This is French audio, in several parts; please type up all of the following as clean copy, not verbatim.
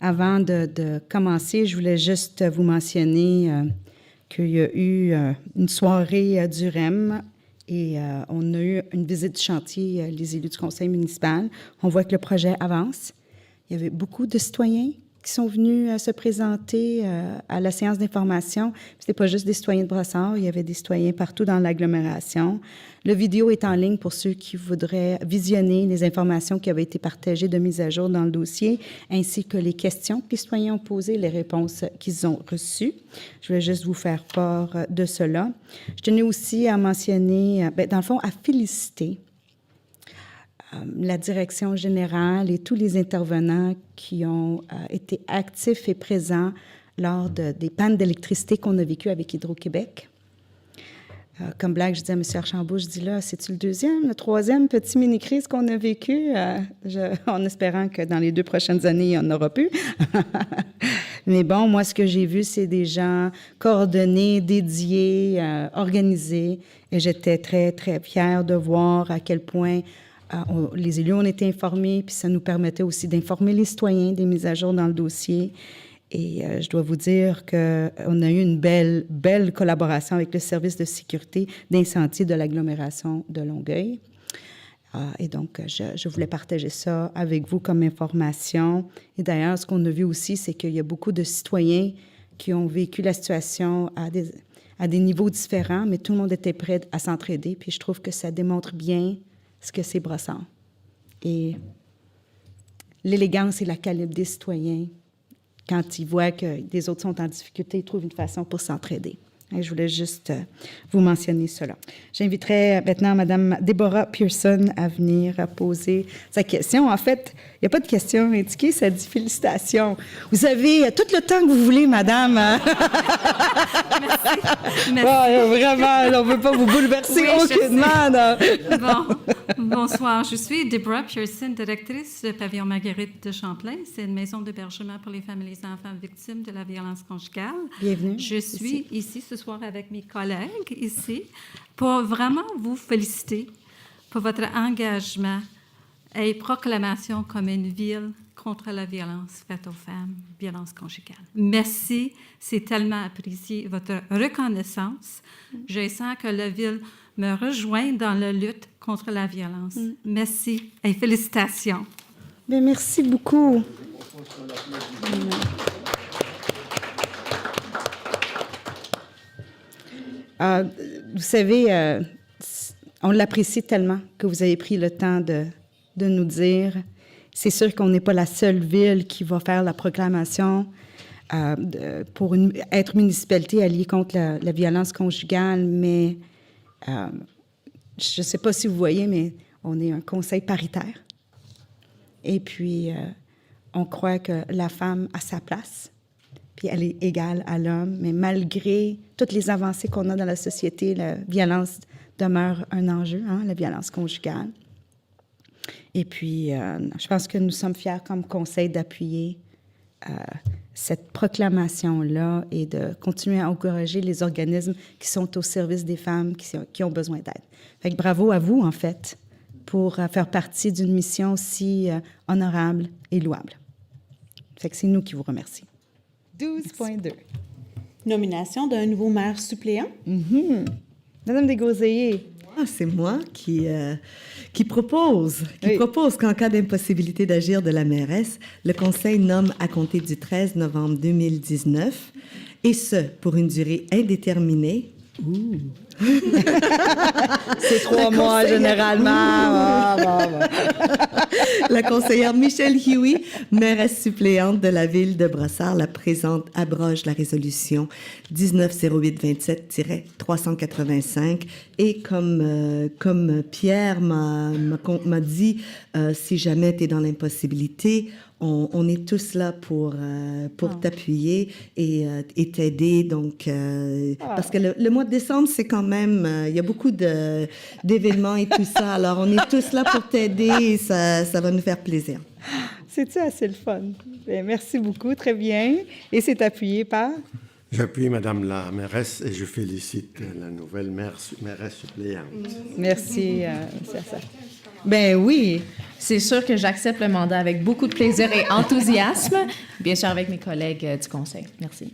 Avant de commencer, je voulais juste vous mentionner qu'il y a eu une soirée du REM et on a eu une visite du chantier, les élus du conseil municipal. On voit que le projet avance. Il y avait beaucoup de citoyens qui sont venus se présenter à la séance d'information. Ce n'était pas juste des citoyens de Brossard, il y avait des citoyens partout dans l'agglomération. Le vidéo est en ligne pour ceux qui voudraient visionner les informations qui avaient été partagées de mise à jour dans le dossier, ainsi que les questions que les citoyens ont posées, les réponses qu'ils ont reçues. Je voulais juste vous faire part de cela. Je tenais aussi à mentionner, dans le fond, à féliciter la direction générale et tous les intervenants qui ont été actifs et présents lors des pannes d'électricité qu'on a vécues avec Hydro-Québec. Comme blague, je dis à M. Archambault, je dis là, c'est-tu le troisième petit mini-crise qu'on a vécu, en espérant que dans les 2 prochaines années, il n'y en aura plus. Mais bon, moi, ce que j'ai vu, c'est des gens coordonnés, dédiés, organisés, et j'étais très, très fière de voir à quel point les élus ont été informés, puis ça nous permettait aussi d'informer les citoyens des mises à jour dans le dossier. Et je dois vous dire qu'on a eu une belle collaboration avec le service de sécurité d'incendie de l'agglomération de Longueuil. Et donc, je voulais partager ça avec vous comme information. Et d'ailleurs, ce qu'on a vu aussi, c'est qu'il y a beaucoup de citoyens qui ont vécu la situation à des niveaux différents, mais tout le monde était prêt à s'entraider. Puis je trouve que ça démontre bien ce que c'est Brossard. Et l'élégance et la calibre des citoyens, quand ils voient que des autres sont en difficulté, ils trouvent une façon pour s'entraider. Et je voulais juste vous mentionner cela. J'inviterai maintenant Mme Deborah Pearson à venir poser sa question. En fait, il n'y a pas de question indiquée, ça dit félicitations. Vous avez tout le temps que vous voulez, madame. Merci. Oh, vraiment, on ne veut pas vous bouleverser aucunement. Bonsoir. Je suis Deborah Pearson, directrice du pavillon Marguerite de Champlain. C'est une maison d'hébergement pour les femmes et les enfants victimes de la violence conjugale. Bienvenue. Je suis ici ce soir avec mes collègues ici pour vraiment vous féliciter pour votre engagement et proclamation comme une ville contre la violence faite aux femmes, violence conjugale. Merci, c'est tellement apprécié, votre reconnaissance. Je sens que la ville me rejoint dans la lutte contre la violence. Merci et félicitations. Bien, merci beaucoup. Vous savez, on l'apprécie tellement que vous avez pris le temps de nous dire. C'est sûr qu'on n'est pas la seule ville qui va faire la proclamation pour être municipalité alliée contre la violence conjugale, mais je ne sais pas si vous voyez, mais on est un conseil paritaire. Et puis, on croit que la femme a sa place, puis elle est égale à l'homme, mais malgré toutes les avancées qu'on a dans la société, la violence demeure un enjeu, la violence conjugale. Et puis, je pense que nous sommes fiers comme conseil d'appuyer cette proclamation-là et de continuer à encourager les organismes qui sont au service des femmes qui ont besoin d'aide. Fait que bravo à vous, en fait, pour faire partie d'une mission si honorable et louable. Fait que c'est nous qui vous remercions. 12.2. Nomination d'un nouveau maire suppléant. Madame Desgauzeillers. C'est moi qui propose qu'en cas d'impossibilité d'agir de la mairesse, le Conseil nomme à compter du 13 novembre 2019, et ce, pour une durée indéterminée. C'est 3 mois, généralement. La conseillère Michelle Huey, mairesse suppléante de la ville de Brossard, la présente abroge la résolution 190827-385. Et comme Pierre m'a dit, si jamais tu es dans l'impossibilité, on est tous là pour t'appuyer et t'aider. Donc, parce que le mois de décembre, c'est quand même, il y a beaucoup d'événements et tout ça. Alors, on est tous là pour t'aider et ça va nous faire plaisir. C'est-tu assez le fun? Bien, merci beaucoup, très bien. Et c'est appuyé par? J'appuie Madame la mairesse et je félicite la nouvelle mairesse suppléante. Merci, c'est ça. Ben oui. C'est sûr que j'accepte le mandat avec beaucoup de plaisir et enthousiasme, bien sûr avec mes collègues du conseil. Merci.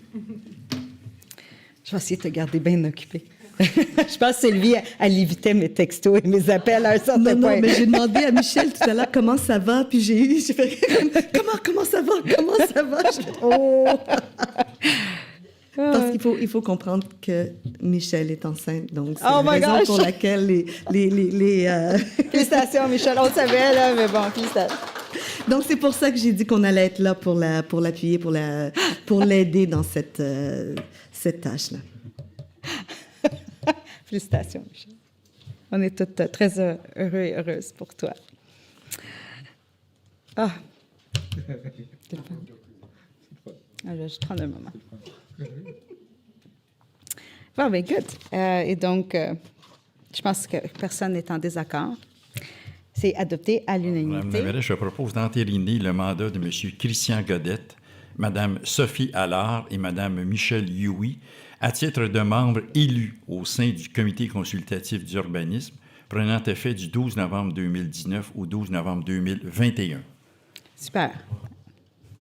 Je vais essayer de te garder bien occupé. Je pense que Sylvie, elle évitait mes textos et mes appels à un certain Non, point. non, mais j'ai demandé à Michel tout à l'heure comment ça va, puis j'ai fait comment ça va, comment ça va. J'ai fait, oh! Parce qu'il faut comprendre que Michel est enceinte, donc c'est Oh la my raison gosh! pour laquelle les Félicitations, Michel. On le savait, là, mais bon, félicitations. Donc c'est pour ça que j'ai dit qu'on allait être là pour l'appuyer, pour l'aider dans cette tâche-là. Félicitations, Michel. On est toutes très heureux et heureuses pour toi. Ah! Alors, je prends un moment. Bon, ben, good. Et donc, je pense que personne n'est en désaccord. C'est adopté à Madame la l'unanimité. mairesse, je propose d'entériner le mandat de M. Christian Godette, Mme Sophie Allard et Mme Michelle Youi à titre de membres élus au sein du Comité consultatif d'urbanisme, prenant effet du 12 novembre 2019 au 12 novembre 2021. Super.